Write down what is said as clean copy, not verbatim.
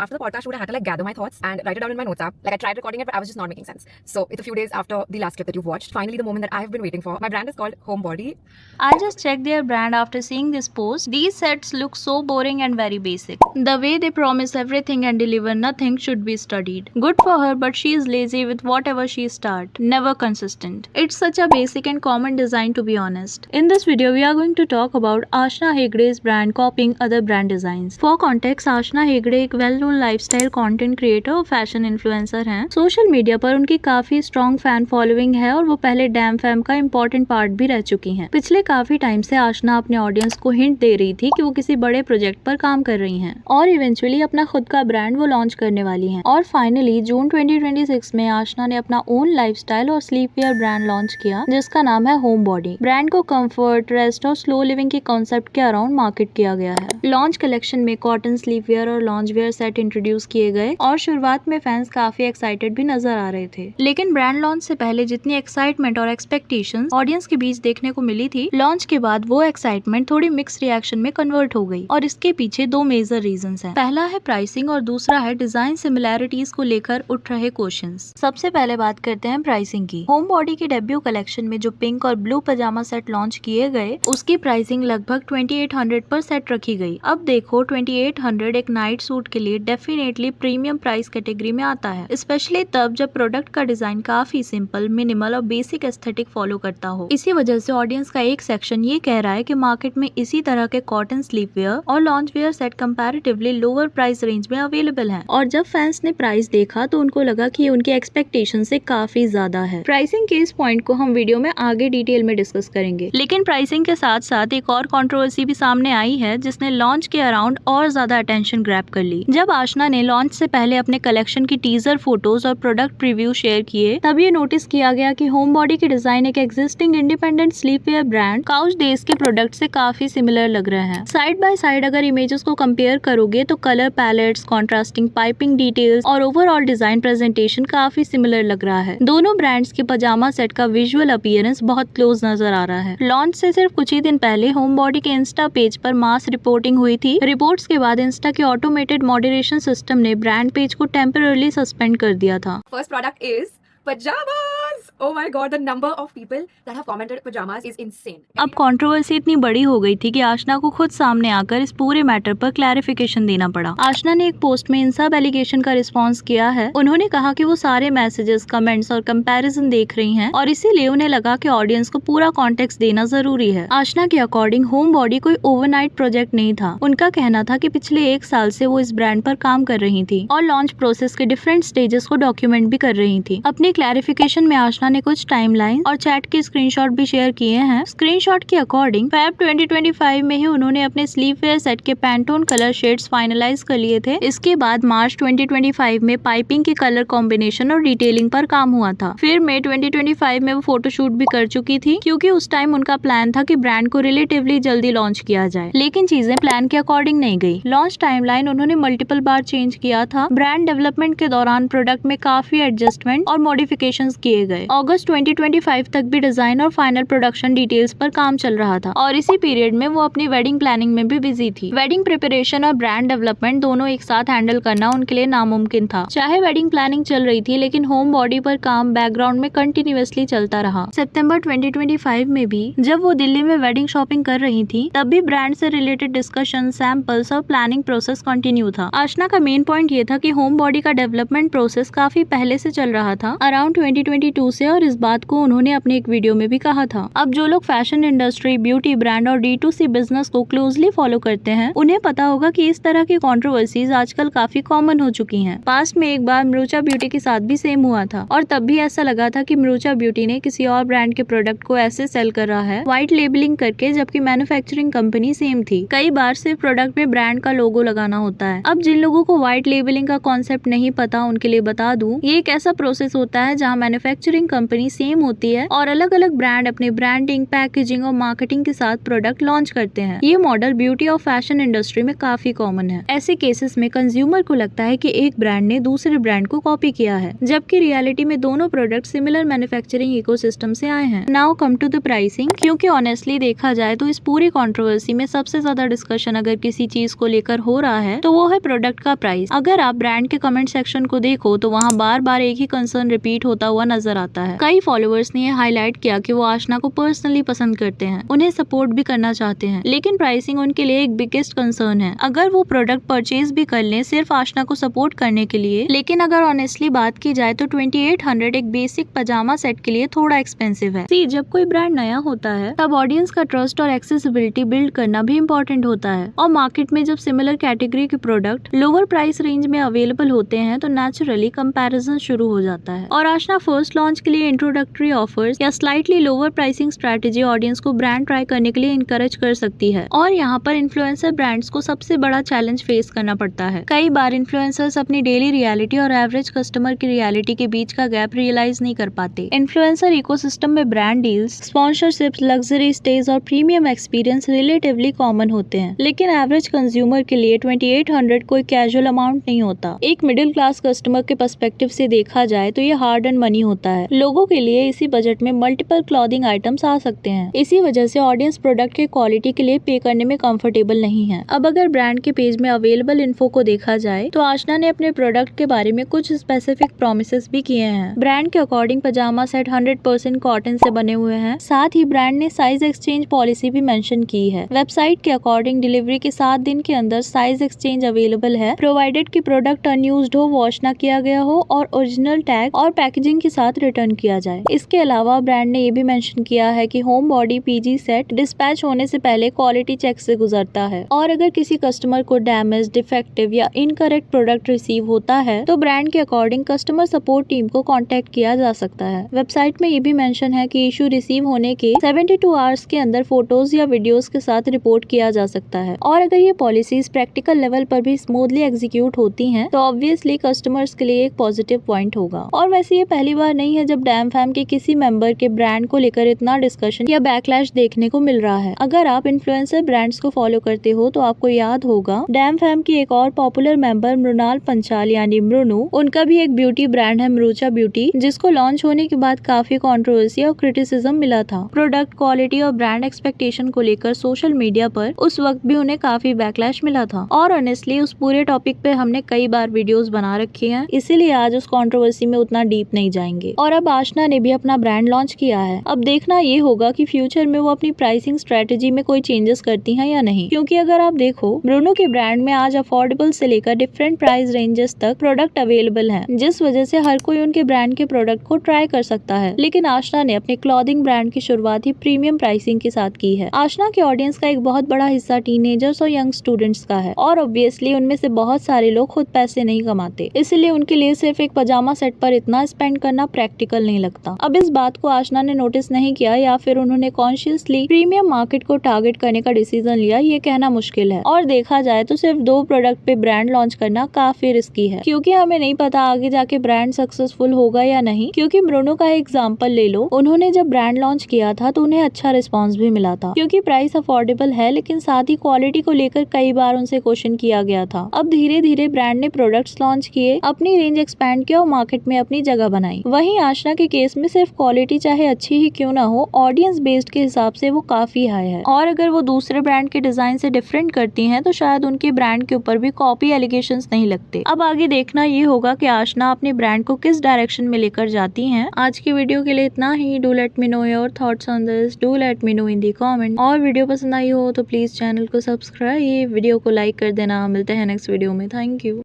after the podcast shoot, I had to like gather my thoughts and write it down in my notes app. Like I tried recording it, but I was just not making sense. So it's a few days after the last clip that you've watched. Finally, the moment that I've been waiting for. My brand is called Homebody. I just checked their brand after seeing this post. These sets look so boring and very basic. The way they promise everything and deliver nothing should be studied. Good for her, but she is lazy with whatever she starts. Never consistent. It's such a basic and common design, to be honest. In this video, we are going to talk about Ashna Hegde's brand copying other brand designs. For context, Ashna Hegde एक well-known lifestyle content creator और fashion influencer हैं. Social media पर उनकी काफी strong fan following है और वो पहले डैम फैम का इम्पोर्टेंट पार्ट भी रह चुकी हैं. पिछले काफी टाइम से आशना अपने ऑडियंस को हिंट दे रही थी कि वो किसी बड़े प्रोजेक्ट पर काम कर रही हैं और इवेंचुअली अपना खुद का ब्रांड वो लॉन्च करने वाली हैं. और फाइनली जून 2026 में आशना ने अपना ओन लाइफस्टाइल और स्लीपवेयर ब्रांड लॉन्च किया जिसका नाम है होमबॉडी. ब्रांड को कंफर्ट, रेस्ट और स्लो लिविंग के कॉन्सेप्ट के अराउंड मार्केट किया गया है. लॉन्च कलेक्शन में कॉटन स्लीपवेयर और लॉन्च वेयर सेट इंट्रोड्यूस किए गए और शुरुआत में फैंस काफी एक्साइटेड भी नजर आ रहे थे. लेकिन ब्रांड लॉन्च से पहले जितनी एक्साइटमेंट और एक्सपेक्टेशंस ऑडियंस के बीच देखने को मिली थी, लॉन्च के बाद वो एक्साइटमेंट थोड़ी मिक्स रिएक्शन में कन्वर्ट हो गई और इसके पीछे दो मेजर रीजंस हैं. पहला है प्राइसिंग और दूसरा है डिजाइन सिमिलैरिटीज को लेकर उठ रहे क्वेश्चंस. सबसे पहले बात करते हैं प्राइसिंग की. होम बॉडी की डेब्यू कलेक्शन में जो पिंक और ब्लू पजामा सेट लॉन्च किए गए उसकी प्राइसिंग लगभग 2800 पर सेट रखी गई. अब देखो 2800 एक नाइट सूट के लिए डेफिनेटली प्रीमियम प्राइस कैटेगरी में आता है, स्पेशली तब जब प्रोडक्ट का डिजाइन काफी सिंपल, मिनिमल और बेसिक एस्थेटिक फॉलो करता हो. इसी वजह से ऑडियंस का एक सेक्शन ये कह रहा है कि मार्केट में इसी तरह के कॉटन स्लीपवेयर और lounge wear set comparatively lower price range में अवेलेबल हैं. और जब फैंस ने प्राइस देखा तो उनको लगा कि उनकी एक्सपेक्टेशन से काफी ज्यादा है. प्राइसिंग के इस पॉइंट को हम वीडियो में आगे डिटेल में डिस्कस करेंगे. लेकिन प्राइसिंग के साथ साथ एक और कंट्रोवर्सी भी सामने आई है जिसने लॉन्च के अराउंड और ज्यादा अटेंशन ग्रैब कर ली. जब आशना ने लॉन्च से पहले अपने कलेक्शन की टीजर फोटोज और प्रोडक्ट प्रीव्यू शेयर किए तब ये नोटिस किया गया कि होम बॉडी की डिजाइन एक existing independent sleepwear brand Couch Days के प्रोडक्ट से काफी सिमिलर लग रहे हैं. साइड बाय साइड अगर इमेजेस को कंपेयर करोगे तो colour palettes, contrasting piping details और ओवरऑल डिजाइन प्रेजेंटेशन काफी सिमिलर लग रहा है. दोनों ब्रांड्स के पजामा सेट का विजुअल अपीयरेंस बहुत क्लोज नजर आ रहा है. लॉन्च से सिर्फ कुछ ही दिन पहले होम बॉडी के इंस्टा पेज पर मास रिपोर्टिंग हुई थी. रिपोर्ट्स के बाद इंस्टा के ऑटोमेटेड मॉडरेशन सिस्टम ने ब्रांड पेज को टेम्पररी सस्पेंड कर दिया था. First product is pajamas. Oh my god, the number of people that have commented pajamas is insane. अब कंट्रोवर्सी इतनी बड़ी हो गई थी कि आशना को खुद सामने आकर इस पूरे मैटर पर क्लैरिफिकेशन देना पड़ा. आशना ने एक पोस्ट में इन सब एलिगेशन का रिस्पांस किया है. उन्होंने कहा कि वो सारे मैसेजेस, कमेंट्स और कंपैरिजन देख रही हैं और इसीलिए उन्हें लगा कि ऑडियंस को पूरा कॉन्टेक्स्ट देना जरूरी है. आशना के अकॉर्डिंग होम बॉडी कोई ओवरनाइट प्रोजेक्ट नहीं था. उनका कहना था कि पिछले 1 साल से वो इस ब्रांड पर काम कर रही थी और लॉन्च प्रोसेस के डिफरेंट स्टेजेस को डॉक्यूमेंट भी कर रही थी. अपनी क्लैरिफिकेशन में आशना ने कुछ टाइमलाइन और चैट के स्क्रीनशॉट भी शेयर किए हैं. स्क्रीनशॉट के अकॉर्डिंग फेब 2025 में ही उन्होंने अपने स्लीपवेयर सेट के पैंटोन कलर शेड्स फाइनलाइज कर लिए थे. इसके बाद मार्च 2025 में पाइपिंग के कलर कॉम्बिनेशन और डिटेलिंग पर काम हुआ था. फिर मई 2025 में वो फोटोशूट भी कर चुकी थी क्योंकि उस टाइम उनका प्लान था कि ब्रांड को रिलेटिवली जल्दी लॉन्च किया जाए. लेकिन चीजें प्लान के अकॉर्डिंग नहीं गई. लॉन्च टाइमलाइन उन्होंने मल्टीपल बार चेंज किया था. ब्रांड डेवलपमेंट के दौरान प्रोडक्ट में काफी एडजस्टमेंट और मॉडिफिकेशंस किए गए. अगस्त 2025 तक भी डिजाइन और फाइनल प्रोडक्शन डिटेल्स पर काम चल रहा था और इसी पीरियड में वो अपनी वेडिंग प्लानिंग में भी बिजी थी. वेडिंग प्रिपरेशन और ब्रांड डेवलपमेंट दोनों एक साथ हैंडल करना उनके लिए नामुमकिन था. चाहे वेडिंग प्लानिंग चल रही थी लेकिन होम बॉडी पर काम बैकग्राउंड में कंटिन्यूअसली चलता रहा. सितंबर 2025 में भी जब वो दिल्ली में वेडिंग शॉपिंग कर रही थी तब भी ब्रांड से रिलेटेड डिस्कशन, सैंपल्स और प्लानिंग प्रोसेस कंटिन्यू था. आशना का मेन पॉइंट ये था कि होम बॉडी का डेवलपमेंट प्रोसेस काफी पहले से चल रहा था, अराउंड 2022 से, और इस बात को उन्होंने अपने एक वीडियो में भी कहा था. अब जो लोग फैशन इंडस्ट्री, ब्यूटी ब्रांड और D2C बिजनेस को क्लोजली फॉलो करते हैं उन्हें पता होगा कि इस तरह की कंट्रोवर्सीज आजकल काफी कॉमन हो चुकी हैं. पास्ट में एक बार मृचा ब्यूटी के साथ भी सेम हुआ था और तब भी ऐसा लगा था कि मृचा ब्यूटी ने किसी और ब्रांड के प्रोडक्ट को ऐसे सेल कर रहा है व्हाइट लेबलिंग करके, जबकि मैन्युफैक्चरिंग कंपनी सेम थी. कई बार सिर्फ प्रोडक्ट में ब्रांड का लोगो लगाना होता है. अब जिन लोगों को व्हाइट लेबलिंग का कॉन्सेप्ट नहीं पता उनके लिए बता दूं, ये एक ऐसा प्रोसेस होता है जहाँ मैन्युफैक्चरिंग कंपनी सेम होती है और अलग अलग ब्रांड अपने ब्रांडिंग, पैकेजिंग और मार्केटिंग के साथ प्रोडक्ट लॉन्च करते हैं। ये मॉडल ब्यूटी और फैशन इंडस्ट्री में काफी कॉमन है। ऐसे केसेस में कंज्यूमर को लगता है कि एक ब्रांड ने दूसरे ब्रांड को कॉपी किया है, जबकि रियलिटी में दोनों प्रोडक्ट सिमिलर मैन्युफैक्चरिंग इकोसिस्टम से आए हैं। Now come to the pricing, क्योंकि ऑनेस्टली देखा जाए तो इस पूरी कंट्रोवर्सी में सबसे ज्यादा डिस्कशन अगर किसी चीज को लेकर हो रहा है तो वो है प्रोडक्ट का प्राइस। अगर आप ब्रांड के कमेंट सेक्शन को देखो तो वहाँ बार बार एक ही कंसर्न रिपीट होता हुआ नजर आता है। कई फॉलोअर्स ने हाईलाइट किया कि वो आशना को पर्सनली पसंद करते हैं, उन्हें सपोर्ट भी करना चाहते हैं, लेकिन प्राइसिंग उनके लिए एक बिगेस्ट कंसर्न है। अगर वो प्रोडक्ट परचेज भी कर लें सिर्फ आशना को सपोर्ट करने के लिए, लेकिन अगर ऑनेस्टली बात की जाए तो 2800 एक बेसिक पजामा सेट के लिए थोड़ा एक्सपेंसिव है। सी, जब कोई ब्रांड नया होता है तब ऑडियंस का ट्रस्ट और एक्सेसिबिलिटी बिल्ड करना भी इम्पोर्टेंट होता है, और मार्केट में जब सिमिलर कैटेगरी के प्रोडक्ट लोअर प्राइस रेंज में अवेलेबल होते हैं तो नेचुरली कंपैरिजन शुरू हो जाता है। और आशना फर्स्ट लॉन्च के लिए इंट्रोडक्टरी ऑफर्स या slightly lower pricing strategy audience को ब्रांड ट्राई करने के लिए इंकरेज कर सकती है। और यहाँ पर इन्फ्लुएंसर ब्रांड्स को सबसे बड़ा चैलेंज फेस करना पड़ता है। कई बार इन्फ्लुएंसर्स अपनी डेली रियलिटी और एवरेज कस्टमर की रियलिटी के बीच का गैप रियलाइज नहीं कर पाते। इन्फ्लुएंसर इकोसिस्टम में brand deals, sponsorships, luxury stage और प्रीमियम एक्सपीरियंस रिलेटिवली कॉमन होते हैं, लेकिन एवरेज कंज्यूमर के लिए 2800 कोई कैजुअल अमाउंट नहीं होता। एक मिडिल क्लास कस्टमर के पर्सपेक्टिव से देखा जाए तो ये हार्ड एंड मनी होता है। लोगों के लिए इसी बजट में मल्टीपल क्लॉथिंग आइटम्स आ सकते हैं। इसी वजह से ऑडियंस प्रोडक्ट के क्वालिटी के लिए पे करने में कंफर्टेबल नहीं है। अब अगर ब्रांड के पेज में अवेलेबल इन्फो को देखा जाए तो आशना ने अपने प्रोडक्ट के बारे में कुछ स्पेसिफिक प्रोमिसेस भी किए हैं। ब्रांड के अकॉर्डिंग पजामा सेट 100% कॉटन से बने हुए हैं। साथ ही ब्रांड ने साइज एक्सचेंज पॉलिसी भी मेंशन की है। वेबसाइट के अकॉर्डिंग डिलीवरी के 7 दिन के अंदर साइज एक्सचेंज अवेलेबल है, प्रोवाइडेड कि प्रोडक्ट अनयूज्ड हो, वॉश ना किया गया हो और ओरिजिनल टैग और पैकेजिंग के साथ रिटर्न किया जाए। इसके अलावा ब्रांड ने ये भी मेंशन किया है कि Home body PG set dispatch होने से पहले क्वालिटी चेक से गुजरता है, और अगर किसी कस्टमर को डैमेज, डिफेक्टिव या इनकरेक्ट प्रोडक्ट रिसीव होता है तो ब्रांड के अकॉर्डिंग कस्टमर सपोर्ट टीम को कांटेक्ट किया जा सकता है। वेबसाइट में ये भी मेंशन है कि इशू रिसीव होने के 72 आवर्स के अंदर फोटोज या वीडियोस के साथ रिपोर्ट किया जा सकता है, और अगर ये पॉलिसीज प्रैक्टिकल लेवल पर भी स्मूथली एग्जीक्यूट होती हैं तो ऑब्वियसली कस्टमर्स के लिए एक पॉजिटिव पॉइंट होगा। और वैसे ये पहली बार नहीं है जब डैम फैम के किसी मेंबर के ब्रांड को लेकर इतना डिस्कशन या बैकलैश देखने को मिल रहा है। अगर आप इन्फ्लुएंसर ब्रांड्स को फॉलो करते हो तो आपको याद होगा डैम फैम की एक और पॉपुलर मेंबर मृणाल पंचाल यानी मृनु, उनका भी एक ब्यूटी ब्रांड है मृचा ब्यूटी, जिसको लॉन्च होने के बाद काफी कंट्रोवर्सी और क्रिटिसिज्म मिला था। प्रोडक्ट क्वालिटी और ब्रांड एक्सपेक्टेशन को लेकर सोशल मीडिया पर उस वक्त भी उन्हें काफी बैकलैश मिला था, और ऑनेस्टली उस पूरे टॉपिक पे हमने कई बार वीडियोस बना रखी हैं, इसीलिए आज उस कंट्रोवर्सी में उतना डीप नहीं जाएंगे। और अब आशना ने भी अपना ब्रांड लॉन्च किया है। अब देखना ये होगा कि फ्यूचर में वो अपनी प्राइसिंग स्ट्रेटेजी में कोई चेंजेस करती हैं या नहीं, क्योंकि अगर आप देखो ब्रूनो के ब्रांड में आज अफोर्डेबल से लेकर डिफरेंट प्राइस रेंजेस तक प्रोडक्ट अवेलेबल हैं, जिस वजह से हर कोई उनके ब्रांड के प्रोडक्ट को ट्राई कर सकता है। लेकिन आशना ने अपने क्लॉथिंग ब्रांड की शुरुआत ही प्रीमियम प्राइसिंग के साथ की है। आशना के ऑडियंस का एक बहुत बड़ा हिस्सा टीनेजर्स और यंग स्टूडेंट्स का है, और ऑब्वियसली उनमें से बहुत सारे लोग खुद पैसे नहीं कमाते, इसलिए उनके लिए सिर्फ एक पजामा सेट पर इतना स्पेंड करना प्रैक्टिकल नहीं लगता। अब इस बात को आशना ने नोटिस नहीं किया या फिर उन्होंने कॉन्शियसली प्रीमियम मार्केट को टारगेट करने का डिसीजन लिया, ये कहना मुश्किल है। और देखा जाए तो सिर्फ 2 प्रोडक्ट पे ब्रांड लॉन्च करना काफी रिस्की है, क्योंकि हमें नहीं पता आगे जाके ब्रांड सक्सेसफुल होगा या नहीं। क्योंकि ब्रूनो का एग्जांपल ले लो, उन्होंने जब ब्रांड लॉन्च किया था तो उन्हें अच्छा रिस्पॉन्स भी मिला था, क्योंकि प्राइस अफोर्डेबल है, लेकिन साथ ही क्वालिटी को लेकर कई बार उनसे क्वेश्चन किया गया था। अब धीरे धीरे ब्रांड ने प्रोडक्ट्स लॉन्च किए, अपनी रेंज एक्सपैंड किया और मार्केट में अपनी जगह बनाई। वहीं आशना के केस में सिर्फ क्वालिटी चाहे अच्छी ही क्यों ना हो, ऑडियंस बेस्ड के हिसाब से वो काफी हाई है, और अगर वो दूसरे ब्रांड के डिजाइन से डिफरेंट करती हैं तो शायद उनके ब्रांड के ऊपर भी कॉपी एलिगेशंस नहीं लगते। अब आगे देखना ये होगा कि आशना अपने ब्रांड को किस डायरेक्शन में लेकर जाती हैं। आज की वीडियो के लिए इतना ही। Do let me know your thoughts on this, do let me know in the comment. और वीडियो पसंद आई हो तो प्लीज चैनल को सब्सक्राइब, वीडियो को लाइक कर देना। मिलते हैं नेक्स्ट वीडियो में। Thank you.